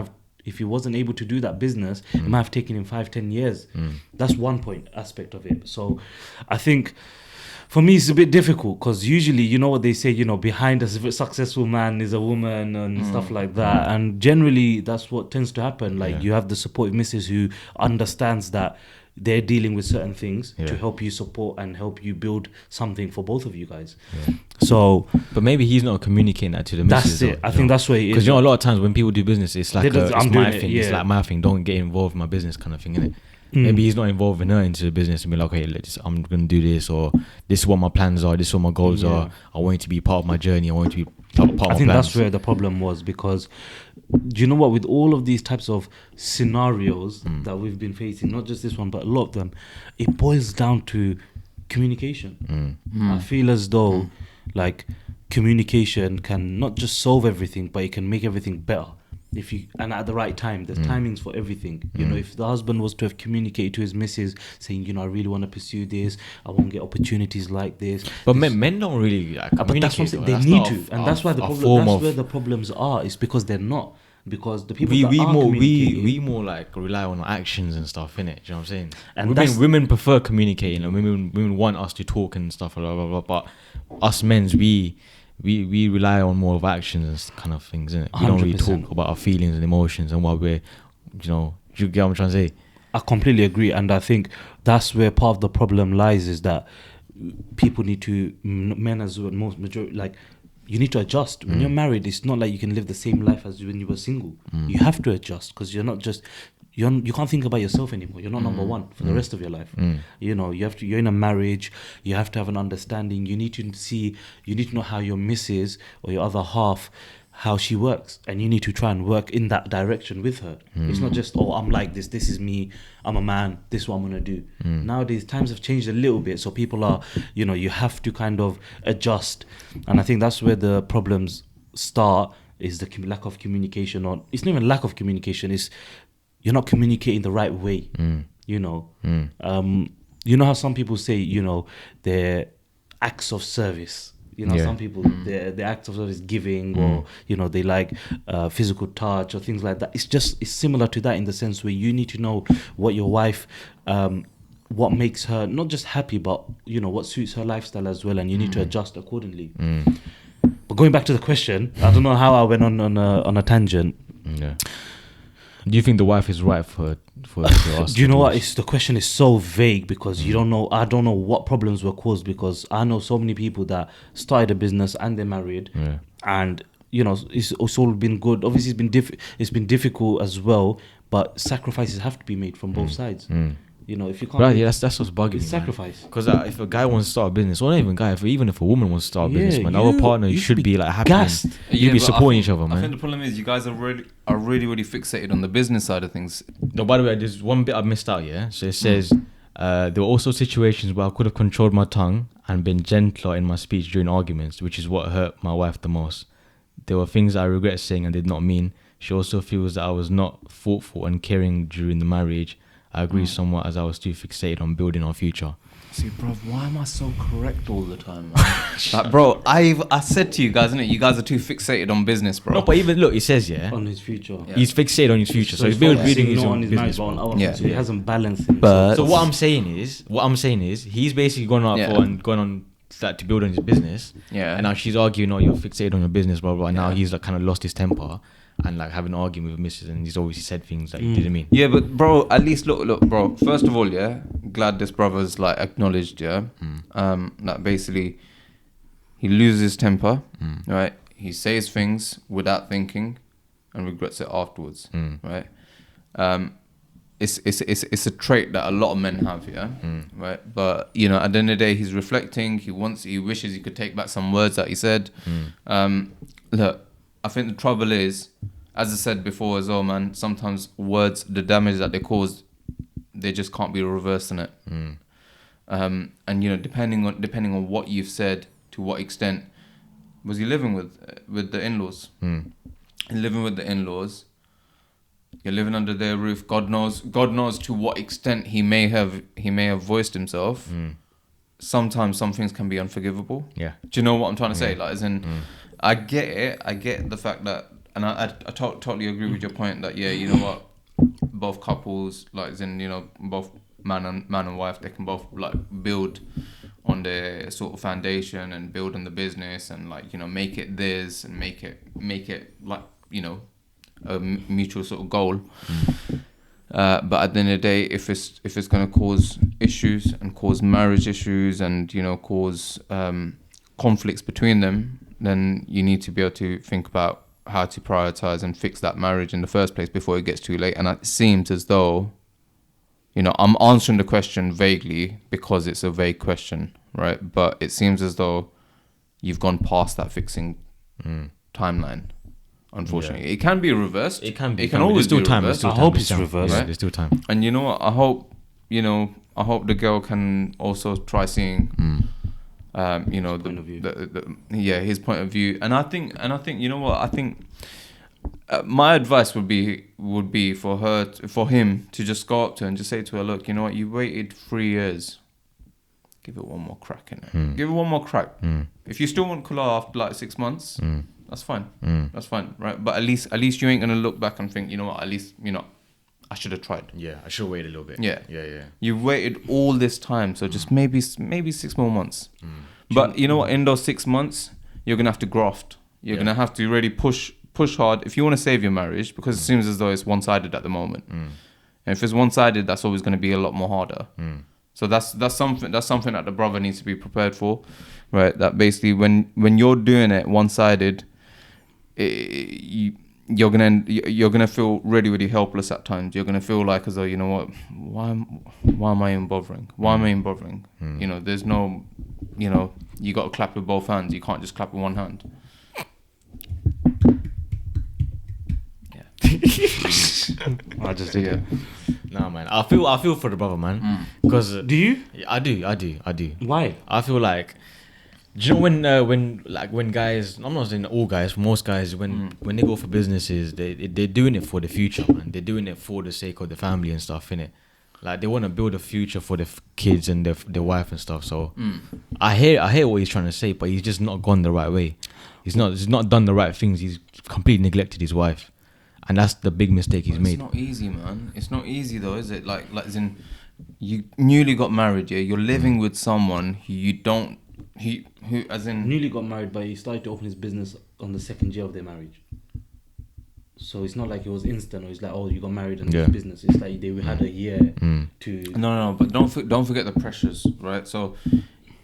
able to do that business, it might have taken him 5-10 years. That's one aspect of it. So I think For me, it's a bit difficult because usually, you know what they say, behind a successful man is a woman and stuff like that. And generally, that's what tends to happen. Like, you have the supportive missus who understands that they're dealing with certain things to help you support and help you build something for both of you guys. Yeah. So, but maybe he's not communicating that to the missus. That's it. I think that's where it is. Because a lot of times when people do business, it's like it's my thing. Yeah. It's like my thing. Don't get involved in my business, kind of thing, innit? Maybe he's not involving her into the business and be like, okay, I'm gonna do this, or this is what my plans are, this is what my goals are. I want you to be part of my journey. I want you to be part of my plans. I think that's where the problem was, because do you know what? With all of these types of scenarios that we've been facing, not just this one, but a lot of them, it boils down to communication. I feel as though like communication can not just solve everything, but it can make everything better. And at the right time, there's timings for everything. If the husband was to have communicated to his missus saying, I really want to pursue this, I want to get opportunities like this. But men don't really communicate. That's what I'm saying. They need to, and that's why where the problems are. Is because they're not. Because the people we more like rely on actions and stuff, innit? Do you know what I'm saying? And women prefer communicating, and women want us to talk and stuff, blah, blah, blah, but us men's we rely on more of actions and kind of things, innit? We don't really talk about our feelings and emotions and what we're, do you get what I'm trying to say? I completely agree, and I think that's where part of the problem lies, is that people need to, men as well, most majority, like, you need to adjust. When you're married, it's not like you can live the same life as when you were single. You have to adjust, because you're not just, you can't think about yourself anymore. You're not number one for the rest of your life. You're in a marriage. You have to have an understanding. You need to know how your missus or your other half, how she works, and you need to try and work in that direction with her. It's not just, I'm like this is me, I'm a man, this is what I'm gonna do. Nowadays times have changed a little bit, so people are, you have to kind of adjust, and I think that's where the problems start, is the lack of communication. Or it's not even lack of communication, it's you're not communicating the right way. You know how some people say, they're acts of service. Some people, the acts of service, giving, or they like physical touch or things like that. It's similar to that, in the sense where you need to know what your wife, what makes her not just happy, but what suits her lifestyle as well, and you need to adjust accordingly. But going back to the question, I don't know how I went on a tangent. Yeah. Do you think the wife is right for us? Do you know what? The question is so vague, because you don't know. I don't know what problems were caused, because I know so many people that started a business and they're married, and it's all been good. Obviously, it's been difficult as well, but sacrifices have to be made from both sides. If you can't, right? Yeah, that's what's bugging. It's sacrifice. Because if a guy wants to start a business, or not even a guy, even if a woman wants to start a business, man, our partner should be like happy. You'd be supporting each other, man. I think the problem is you guys are really fixated on the business side of things. No, by the way, there's one bit I missed out. Yeah, so it says there were also situations where I could have controlled my tongue and been gentler in my speech during arguments, which is what hurt my wife the most. There were things I regret saying and did not mean. She also feels that I was not thoughtful and caring during the marriage. I agree somewhat, as I was too fixated on building our future. See, bro, why am I so correct all the time, man? Like, bro, I said to you guys, innit? You guys are too fixated on business, bro. No, but even look, it says on his future. Yeah. He's fixated on his future, so he's building his own business. So he hasn't balanced himself. So what I'm saying is, he's basically gone on to build on his business. Yeah. And now she's arguing, you're fixated on your business, blah blah. And now he's like kind of lost his temper. And like having an argument with Mrs. and he's obviously said things that he didn't mean. Yeah, but bro, at least look, bro. First of all, glad this brother's like acknowledged, that basically he loses his temper, right? He says things without thinking and regrets it afterwards, right? It's a trait that a lot of men have, right? But at the end of the day, he's reflecting. He wishes he could take back some words that he said. Look, I think the trouble is, as I said before as well, man, sometimes words, the damage that they cause, they just can't be reversing it. And depending on what you've said, to what extent was he living with the in-laws? Living with the in-laws, you're living under their roof. God knows to what extent he may have voiced himself. Sometimes some things can be unforgivable. Yeah. Do you know what I'm trying to say? Like, as in, I get it. I get the fact that, and I totally agree with your point that, you know what, both couples, like, as in, both man and wife, they can both like build on their sort of foundation and build on the business and like, you know, make it theirs and make it like, you know, a mutual sort of goal. But at the end of the day, if it's going to cause issues and cause marriage issues and, you know, cause conflicts between them, then you need to be able to think about how to prioritize and fix that marriage in the first place before it gets too late. And it seems as though, you know, I'm answering the question vaguely because it's a vague question, right? But it seems as though you've gone past that fixing timeline. Unfortunately, it can be reversed. It can be. It can always still be time. reversed. I hope it's reversed. Right? There's still time. And you know what? I hope the girl can also try seeing, you know, his point of view. And I think, you know what? I think my advice would be for him to just go up to her and just say to her, look, you know what? You waited 3 years. Give it one more crack, innit? Give it one more crack. If you still want Kula after like 6 months, that's fine. That's fine, right? But at least you ain't gonna look back and think, you know what? At least, you know, I should have tried. Yeah, I should have waited a little bit. Yeah. You've waited all this time, so just maybe 6 more months. But you know what? In those 6 months, you're gonna have to graft. You're gonna have to really push hard if you want to save your marriage, because it seems as though it's one-sided at the moment. And if it's one-sided, that's always gonna be a lot more harder. So that's something that the brother needs to be prepared for, right? That basically when you're doing it one-sided, you're gonna feel really, really helpless at times. You're gonna feel like as though, you know what, why am I even bothering? Why am I even bothering? You know, there's no, you know, you got to clap with both hands. You can't just clap with one hand. I just did it. Nah, man. I feel for the brother, man. Because Do you? I do. Why? I feel like, do you know when guys, I'm not saying all guys, most guys, when they go for businesses, they're doing it for the future, man. They're doing it for the sake of the family and stuff, innit? Like they want to build a future for the kids and their wife and stuff. So I hear what he's trying to say, but he's just not gone the right way. He's not done the right things. He's completely neglected his wife, and that's the big mistake he's made. It's not easy, man. It's not easy though, is it? Like as in, you newly got married, yeah. You're living with someone who as in Newly got married, but he started to open his business on the 2nd year of their marriage. So it's not like it was instant, or it's like, oh, you got married and it's business. It's like they had a year to. No, but don't forget the pressures, right? So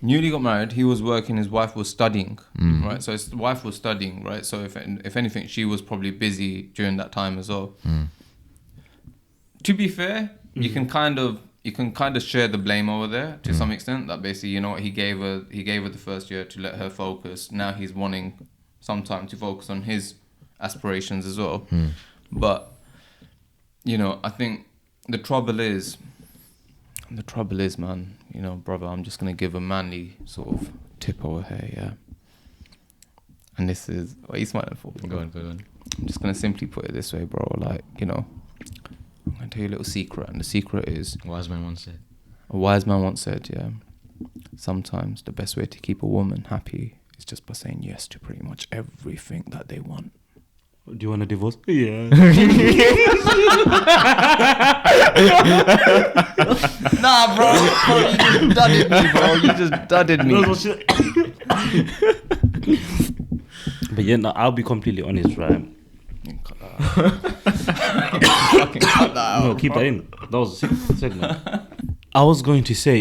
newly got married, he was working, his wife was studying, right? So his wife was studying, right? So if anything, she was probably busy during that time as well. To be fair, you can kind of share the blame over there to some extent. That basically, you know what, he gave her the first year to let her focus. Now he's wanting some time to focus on his aspirations as well. But you know, I think the trouble is, man, you know, brother, I'm just gonna give a manly sort of tip over here, yeah. And this is what are you smiling for? Go on. I'm just gonna simply put it this way, bro. Like, you know, I'm gonna tell you a little secret, and the secret is A wise man once said, yeah, sometimes the best way to keep a woman happy is just by saying yes to pretty much everything that they want. Do you want a divorce? Yeah. Nah, bro, you just dudded me, bro. You just dudded me. But yeah, no, I'll be completely honest, right? Fucking cut that out. No, keep that in. That was a segment. I was going to say,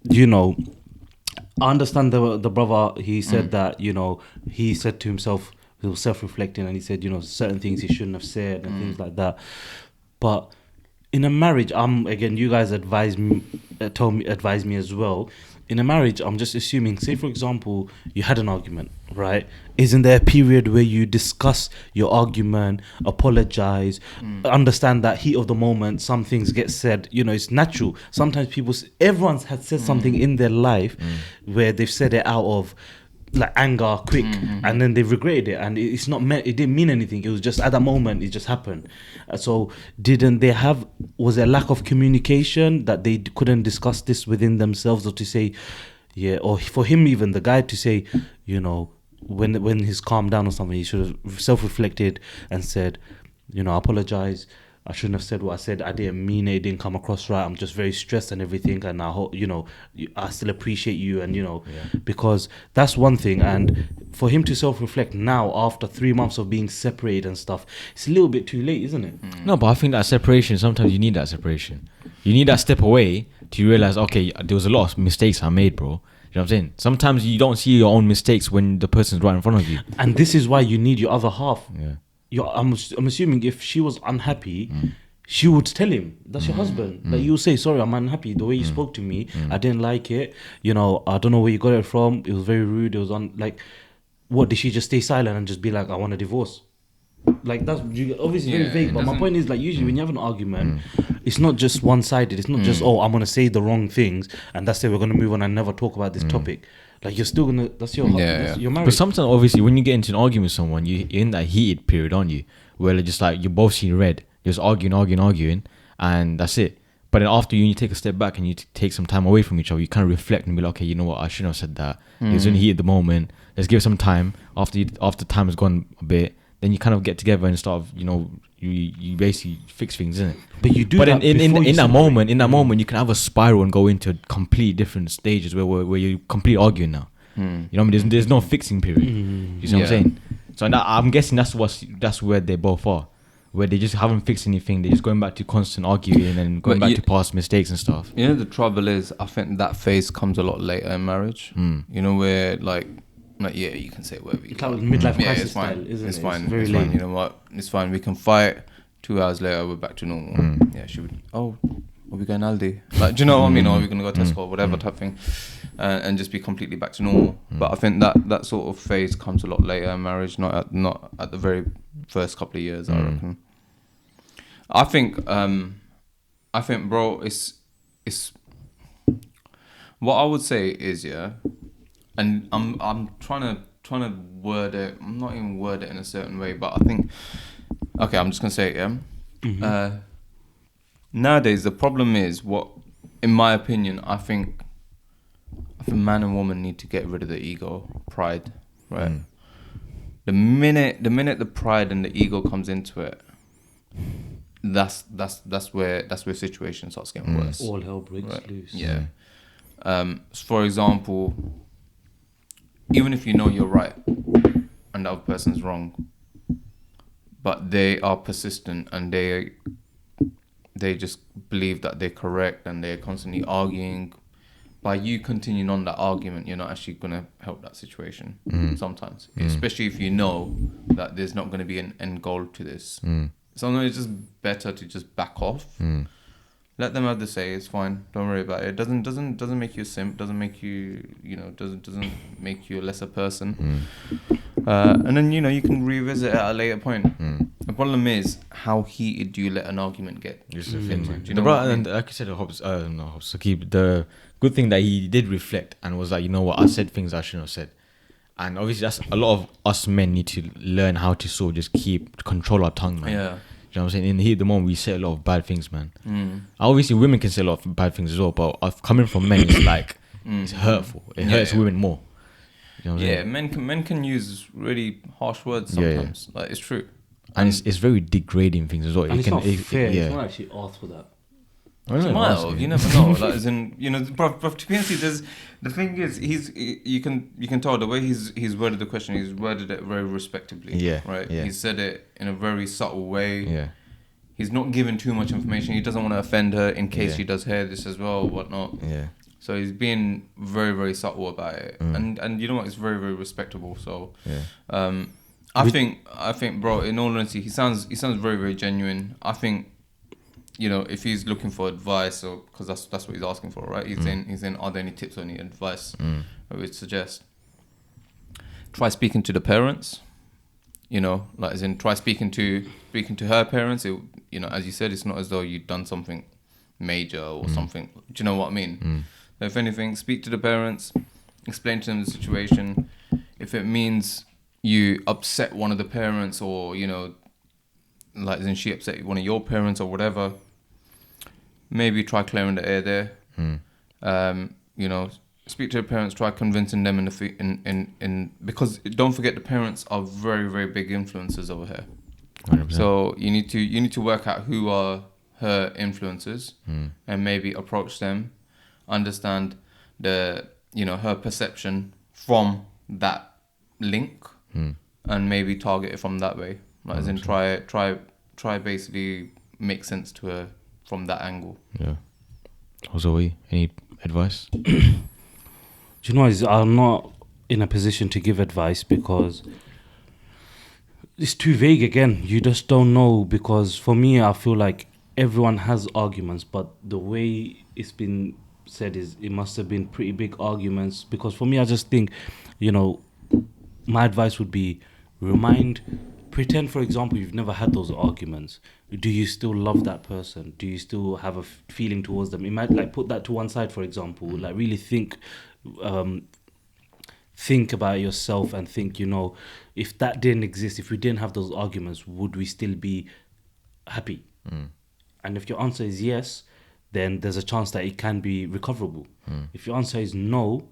you know, I understand the brother. He said that, you know, he said to himself, he was self-reflecting, and he said, you know, certain things he shouldn't have said and things like that. But in a marriage, again, you guys advise me as well. In a marriage, I'm just assuming, say for example, you had an argument, right? Isn't there a period where you discuss your argument, apologize, understand that heat of the moment, some things get said, you know, it's natural. Sometimes everyone's had said something in their life where they've said it out of like anger, quick, and then they regretted it, and it didn't mean anything. It was just at that moment, it just happened. So was there lack of communication that they couldn't discuss this within themselves, or to say, yeah, or for him, even the guy to say, you know, when he's calmed down or something, he should have self-reflected and said, you know, I apologize. I shouldn't have said what I said. I didn't mean it. It didn't come across right. I'm just very stressed and everything. And I hope, I still appreciate you. And, because that's one thing. And for him to self-reflect now after 3 months of being separated and stuff, it's a little bit too late, isn't it? No, but I think that separation, sometimes you need that separation. You need that step away to realize, okay, there was a lot of mistakes I made, bro. You know what I'm saying? Sometimes you don't see your own mistakes when the person's right in front of you. And this is why you need your other half. Yeah. I'm assuming if she was unhappy, she would tell him. That's your husband. Like, you'll say, sorry, I'm unhappy. The way you spoke to me, I didn't like it. I don't know where you got it from. It was very rude. It was what, did she just stay silent and just be like, I want a divorce? Like, that's obviously very vague. But my point is, like, usually when you have an argument, it's not just one-sided. It's not just, I'm going to say the wrong things and that's it. We're going to move on and never talk about this topic. Like, you're still gonna. That's your. You're married. But sometimes, obviously, when you get into an argument with someone, you're in that heated period, aren't you? Where they're just like you're both seeing red, you're just arguing, and that's it. But then after you take a step back and you take some time away from each other, you kind of reflect and be like, okay, you know what? I shouldn't have said that. It was in heat at the moment. Let's give it some time. After time has gone a bit, then you kind of get together and start. You basically fix things, isn't it? But you do. But in that moment, you can have a spiral and go into complete different stages where you're completely arguing now. You know what I mean? There's no fixing period. You see what I'm saying? So I'm guessing that's where they both are, where they just haven't fixed anything. They're just going back to constant arguing and going back to past mistakes and stuff. The trouble is, I think that phase comes a lot later in marriage. Where you can say whatever you want. Midlife crisis style, isn't it? It's fine. It's very it's fine. You know what? It's fine. We can fight. 2 hours later, we're back to normal. Yeah, she would. Oh, are we going Aldi? Like, do you know what I mean? Or are we going to go Tesco or whatever type thing, and just be completely back to normal? But I think that sort of phase comes a lot later in marriage, not at the very first couple of years. I reckon. I think, bro, it's what I would say is, and I'm trying to word it. I'm not even word it in a certain way, but I think. Okay, I'm just gonna say it. Nowadays, the problem is in my opinion, I think man and woman need to get rid of the ego, pride, right? The minute the pride and the ego comes into it, that's where situation starts getting worse. All hell breaks loose. Yeah. For example, even if you know you're right and the other person's wrong, but they are persistent and they just believe that they're correct and they're constantly arguing. By you continuing on that argument, you're not actually going to help that situation sometimes. Especially if you know that there's not going to be an end goal to this. Sometimes it's just better to just back off. Let them have the say. It's fine. Don't worry about it. It doesn't make you a simp. Doesn't make you doesn't make you a lesser person. And then you can revisit it at a later point. The problem is how heated do you let an argument get? Just do you know what I mean? And like you said, Saqib, the good thing that he did reflect and was like, you know what, I said things I shouldn't have said. And obviously that's a lot of us men need to learn how to sort of just control our tongue, man. Yeah. You know what I'm saying? In the heat of the moment, we say a lot of bad things, man. Obviously, women can say a lot of bad things as well, but coming from men, it's like, it's hurtful. It hurts women more. You know what I'm saying? men can use really harsh words sometimes. Like, it's true. And it's very degrading things as well. And it's not fair. It's not actually asked for that. You never know. Like, as in, but to be honest, the thing is, you can tell the way he's worded the question. He's worded it very respectably. Yeah. Right. Yeah. He said it in a very subtle way. Yeah. He's not giving too much information. He doesn't want to offend her in case she does hear this as well, or whatnot. Yeah. So he's being very, very subtle about it, and you know what? It's very, very respectable. So, I think, bro. In all honesty, he sounds very, very genuine. I think. If he's looking for advice, or because that's what he's asking for, right? He's in. Are there any tips or any advice I would suggest? Try speaking to the parents. As in, try speaking to her parents. As you said, it's not as though you've done something major or something. Do you know what I mean? So if anything, speak to the parents, explain to them the situation. If it means you upset one of the parents, or as in she upset one of your parents or whatever. Maybe try clearing the air there. Speak to the parents. Try convincing them in because don't forget the parents are very, very big influences over here. 100%. So you need to work out who are her influences and maybe approach them, understand her perception from that link, and maybe target it from that way. Like, as in try basically make sense to her from that angle. Yeah. Zoe, any advice? Do you know, I'm not in a position to give advice because it's too vague again. You just don't know, because for me, I feel like everyone has arguments, but the way it's been said is it must have been pretty big arguments. Because for me, I just think, my advice would be pretend, for example, you've never had those arguments. Do you still love that person? Do you still have a feeling towards them? You might like put that to one side, for example, like really think about yourself and think, if that didn't exist, if we didn't have those arguments, would we still be happy? And if your answer is yes, then there's a chance that it can be recoverable. If your answer is no,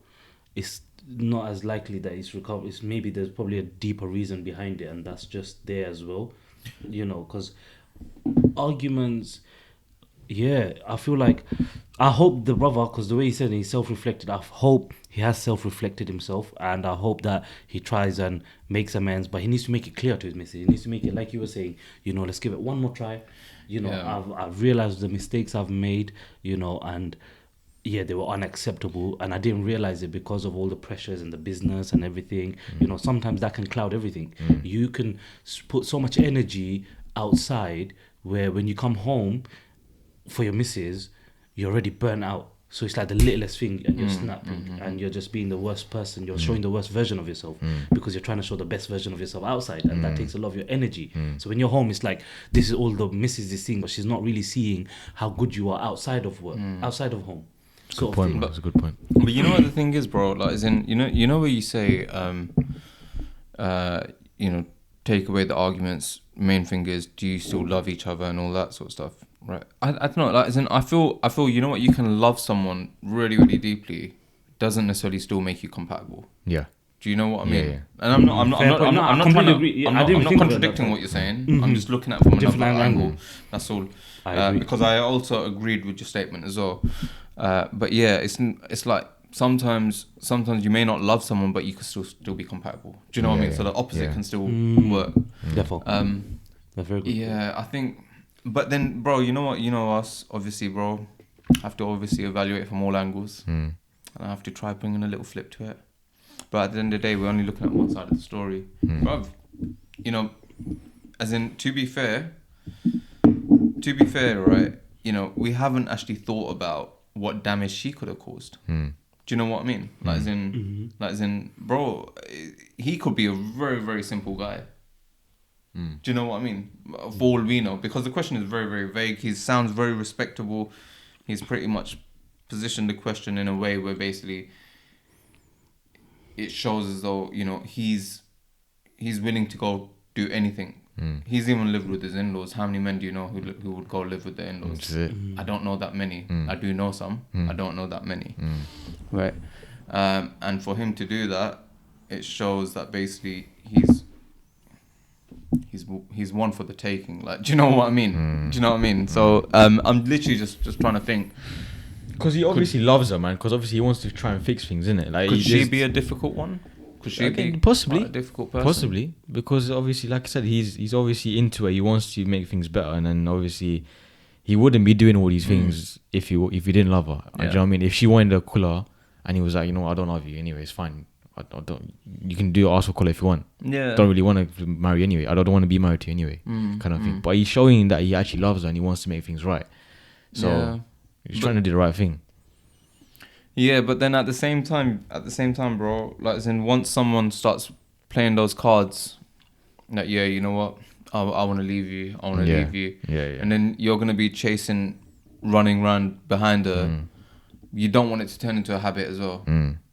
it's not as likely that it's recoverable. It's maybe there's probably a deeper reason behind it, and that's just there as well. Because arguments, I feel like, I hope the brother, because the way he said he's self-reflected, I hope he has self-reflected himself, and I hope that he tries and makes amends, but he needs to make it clear to his missus. He needs to make it, like you were saying, let's give it one more try. I've realized the mistakes I've made, and they were unacceptable, and I didn't realize it because of all the pressures and the business and everything. Sometimes that can cloud everything. You can put so much energy outside where when you come home for your missus, you're already burnt out. So it's like the littlest thing, and you're snapping, and you're just being the worst person. You're showing the worst version of yourself because you're trying to show the best version of yourself outside, and that takes a lot of your energy. So when you're home, it's like this is all the missus is seeing, but she's not really seeing how good you are outside of work, outside of home. Good point. That's a good point. But you know what the thing is, bro? Like, as in, where you say, take away the arguments. Main thing is, do you still love each other and all that sort of stuff, right? I don't know. Like, as in, I feel. You know what? You can love someone really, really deeply. Doesn't necessarily still make you compatible. Yeah. Do you know what I mean? Yeah. And I'm not contradicting what you're saying. I'm just looking at it from another angle. That's all. Because I also agreed with your statement as well. But it's like sometimes you may not love someone, but you can still be compatible. Do you know what I mean? So the opposite can still work. Therefore, that's very good. Yeah, I think. But then, bro, you know what? You know us, obviously, bro. Have to obviously evaluate from all angles, and I have to try bringing a little flip to it. But at the end of the day, we're only looking at one side of the story. Bruv, as in, to be fair, right, we haven't actually thought about what damage she could have caused. Do you know what I mean? Like, as in, bro, he could be a very, very simple guy. Do you know what I mean? For all we know, because the question is very, very vague. He sounds very respectable. He's pretty much positioned the question in a way where basically it shows as though, he's willing to go do anything. He's even lived with his in-laws. How many men do you know who would go live with their in-laws? I don't know that many. I do know some. I don't know that many. Right. And for him to do that, it shows that basically he's one for the taking. Like, do you know what I mean? Do you know what I mean? So I'm literally just trying to think. Because he obviously loves her, man. Because obviously he wants to try and fix things, innit? Like, could she be a difficult one? Could she be possibly a difficult person? Possibly, because obviously, like I said, he's obviously into it. He wants to make things better, and then obviously he wouldn't be doing all these things if he didn't love her. Do you know what I mean? If she wanted to call her and he was like, I don't love you anyway, it's fine. I don't. You can do arsehole call if you want. Yeah. Don't really want to marry anyway. I don't want to be married to you anyway, kind of thing. But he's showing that he actually loves her and he wants to make things right. So he's trying to do the right thing. Yeah, but then at the same time, bro, like, as in, once someone starts playing those cards, like, you know what, I want to leave you, leave you, and then you're gonna be running around behind her. You don't want it to turn into a habit as well.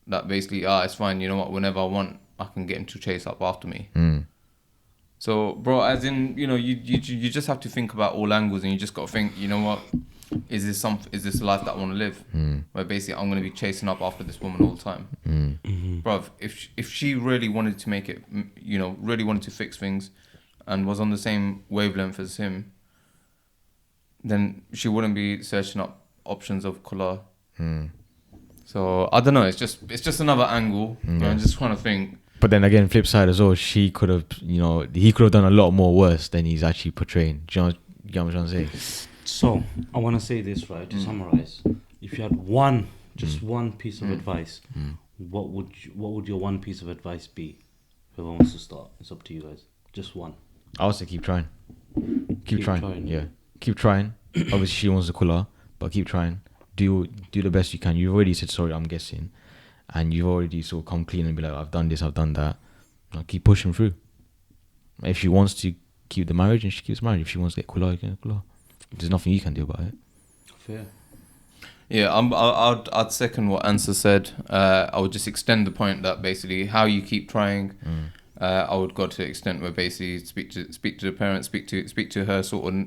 That basically, it's fine. You know what, whenever I want, I can get him to chase up after me. So, bro, as in, you just have to think about all angles, and you just got to think, you know what. Is this a life that I want to live? Where basically I'm going to be chasing up after this woman all the time. Bruv, if she really wanted to make it, really wanted to fix things, and was on the same wavelength as him, then she wouldn't be searching up options of Kula. So I don't know. It's just another angle. I'm just trying to think. But then again, flip side as well, she could have, he could have done a lot more worse than he's actually portraying. Do you know what I'm trying to say? So I want to say this, right, to summarize. If you had one piece of advice, what would your one piece of advice be? Whoever wants to start, it's up to you guys. Just one. I would say keep trying. Keep trying. Yeah. Keep trying. Obviously, she wants the cooler, but keep trying. Do the best you can. You've already said sorry, I'm guessing. And you've already sort of come clean and be like, I've done this, I've done that. Keep pushing through. If she wants to keep the marriage, and she keeps married. If she wants to get cooler, you get cooler. There's nothing you can do about it. Fair. Yeah, I'd second what Ansa said. I would just extend the point that basically how you keep trying. I would go to the extent where basically speak to the parents, speak to her sort of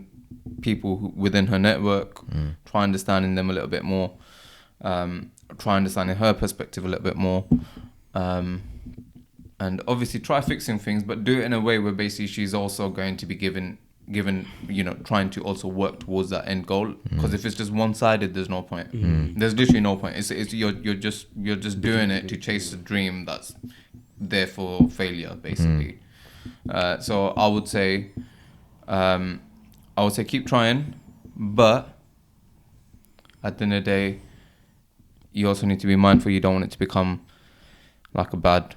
people within her network, try understanding them a little bit more, try understanding her perspective a little bit more, and obviously try fixing things, but do it in a way where basically she's also going to be given trying to also work towards that end goal. Because if it's just one-sided, there's no point. There's literally no point. It's you're just doing it to chase a dream that's there for failure, basically. So I would say keep trying, but at the end of the day, you also need to be mindful you don't want it to become like a bad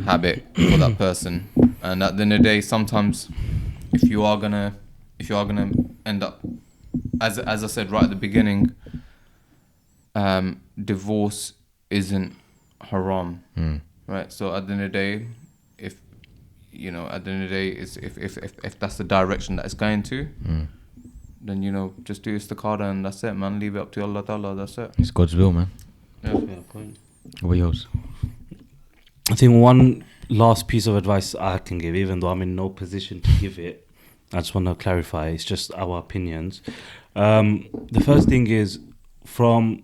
habit for that person. And at the end of the day, sometimes if you are gonna end up, as I said right at the beginning, divorce isn't haram, right? So at the end of the day, if that's the direction that it's going to, then just do istikhara and that's it, man. Leave it up to Allah Ta'ala. That's it. It's God's will, man. Yeah, fair point. What are yours? I think one last piece of advice I can give, even though I'm in no position to give it, I just want to clarify, it's just our opinions. The first thing is, from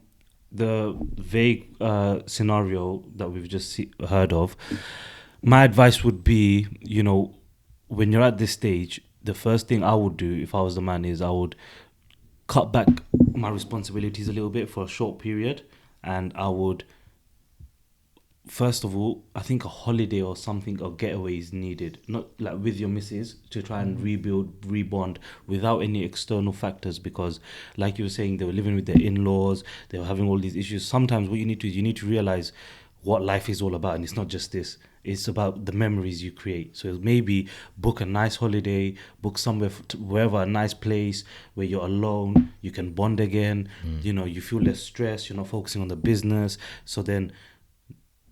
the vague scenario that we've just heard of, my advice would be, when you're at this stage, the first thing I would do if I was the man is I would cut back my responsibilities a little bit for a short period, and I would, first of all, I think a holiday or something, or getaway is needed. Not like with your missus, to try and rebond without any external factors, because like you were saying, they were living with their in-laws, they were having all these issues. Sometimes what you need to realize what life is all about, and it's not just this. It's about the memories you create. So maybe book a nice holiday, book somewhere, wherever, a nice place where you're alone, you can bond again, you feel less stress, you're not focusing on the business. So then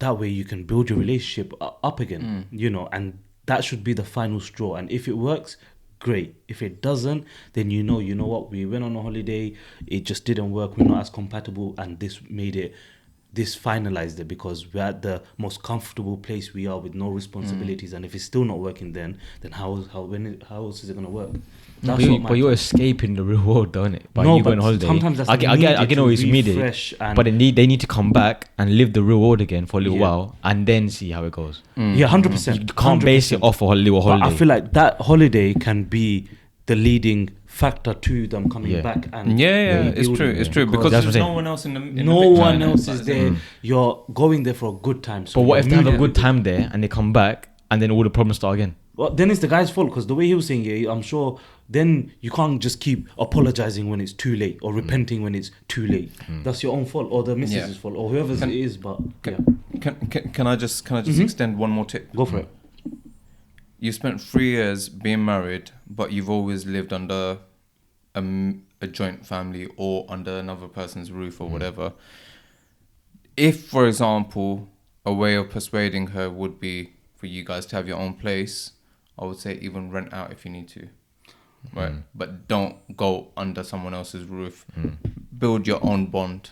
that way you can build your relationship up again, and that should be the final straw. And if it works, great. If it doesn't, then you know what, we went on a holiday, it just didn't work, we're not as compatible, and this finalized it, because we're at the most comfortable place we are with no responsibilities. And if it's still not working, then how else is it going to work? But you're escaping the real world, don't it? By you going on holiday. Sometimes that's I get always needed, but they need to come back and live the real world again for a little while, and then see how it goes. Yeah, 100%. You can't base it off a little holiday. But I feel like that holiday can be the leading factor to them coming back. And it's true because there's no one else in the no one else is there. You're going there for a good time. So but what if they have a good time there and they come back and then all the problems start again? Well, then it's the guy's fault, because the way he was saying it, I'm sure then you can't just keep apologizing when it's too late, or repenting when it's too late. That's your own fault, or the missus' fault, or whoever's it is. But can I just extend one more tip? Go for it. You spent 3 years being married, but you've always lived under a joint family or under another person's roof or whatever. If, for example, a way of persuading her would be for you guys to have your own place, I would say even rent out if you need to, right? But don't go under someone else's roof. Build your own bond.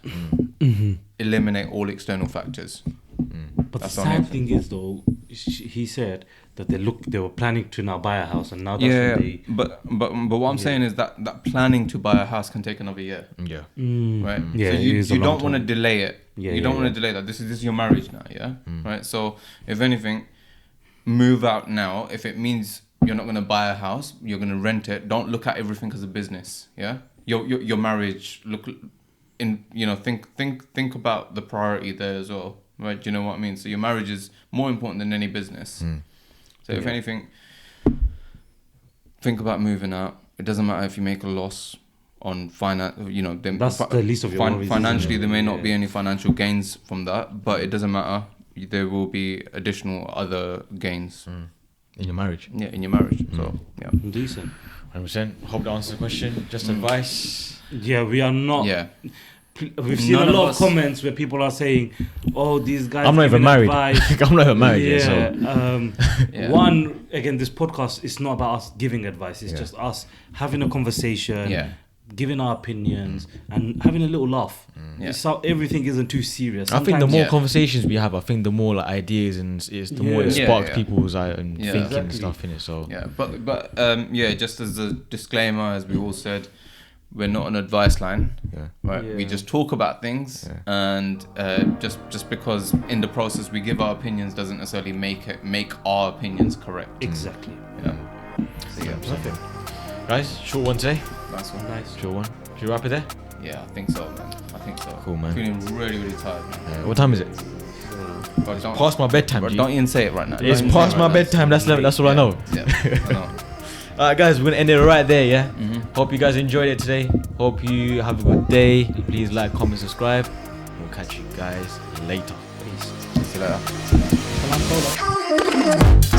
Eliminate all external factors. But the sad thing is, though, he said that they were planning to now buy a house, and now that's when they... But what I'm saying is that planning to buy a house can take another year. Yeah. Right. Yeah. So you don't want to delay it. Yeah. You don't want to delay that. This is your marriage now. Yeah. Right. So if anything, move out now. If it means you're not gonna buy a house. You're gonna rent it. Don't look at everything as a business. Yeah. Your marriage. Think about the priority there as well, right? Do you know what I mean? So your marriage is more important than any business. So if anything, think about moving out. It doesn't matter if you make a loss on finance. That's the least of your worries. Financially, there may not be any financial gains from that, but it doesn't matter. There will be additional other gains in your marriage. Yeah, in your marriage. So yeah, decent. 100%. Hope that answers the question. Just advice. Yeah, we are not. Yeah. We've seen a lot of comments where people are saying, "Oh, these guys." I'm not even married. I'm not even married yet. So. One, again, this podcast is not about us giving advice. It's just us having a conversation. Yeah. Giving our opinions and having a little laugh. So everything isn't too serious. I think the more conversations we have, I think the more like ideas and the more it sparks people's thinking and stuff in it. So but just as a disclaimer, as we all said, we're not an advice line, right? We just talk about things, and just because in the process we give our opinions doesn't necessarily make our opinions correct. Exactly. So perfect. Guys, short one today. Nice. Short one. Should we wrap it there? Yeah, I think so, man. Cool, man. Feeling really, really tired, man. What time is it? Past my bedtime. Bro, don't even say it right now. It's past my bedtime. That's all I know. Yeah, I know. Alright, guys, we're gonna end it right there. Yeah. Hope you guys enjoyed it today. Hope you have a good day. Please like, comment, subscribe. We'll catch you guys later. Peace. See you later.